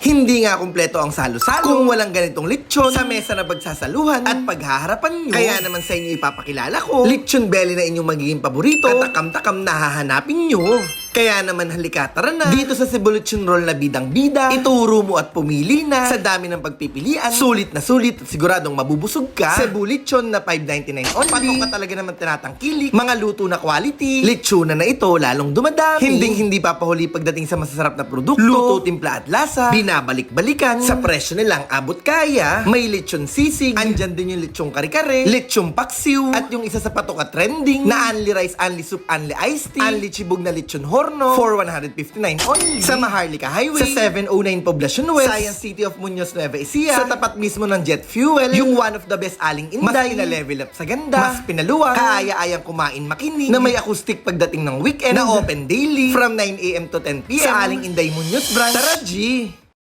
Hindi nga kumpleto ang salo-salo kung walang ganitong lechon sa mesa na pagsasaluhan at paghaharapan nyo. Kaya naman sa inyo ipapakilala ko, lechon belly na inyong magiging paborito, katakam-takam na hahanapin nyo. Kaya naman halika, tara na. Dito sa Cebu Lechon Roll na bidang-bida, ituro mo at pumili na. Sa dami ng pagpipilian, sulit na sulit at siguradong mabubusog ka. Cebu Lechon na 5.99 only. Patok ka talaga naman tinatangkilik. Mga luto na quality. Lechon na ito lalong dumadami. Hindi papahuli pagdating sa masasarap na produkto. Luto, timpla at lasa. Binabalik-balikan. Sa presyo nilang abot kaya. May lechon sisig. Andyan din yung lechong kare-kare. Lechong paksiw. At yung isa sa patok at trending na only rice, only soup, only iced tea. Only chibog na lechon horno for 159 only. Sa Maharlika Highway, sa 709 Poblacion West, Science City of Muñoz, Nueva Ecija, sa tapat mismo ng jet fuel, yung one of the best aling inday, mas pina-level up sa ganda, mas pinaluwang, kaaya-ayang kumain makinig, na may acoustic pagdating ng weekend, na open daily, from 9 AM to 10 PM, sa aling Inday Muñoz branch. Tara, G!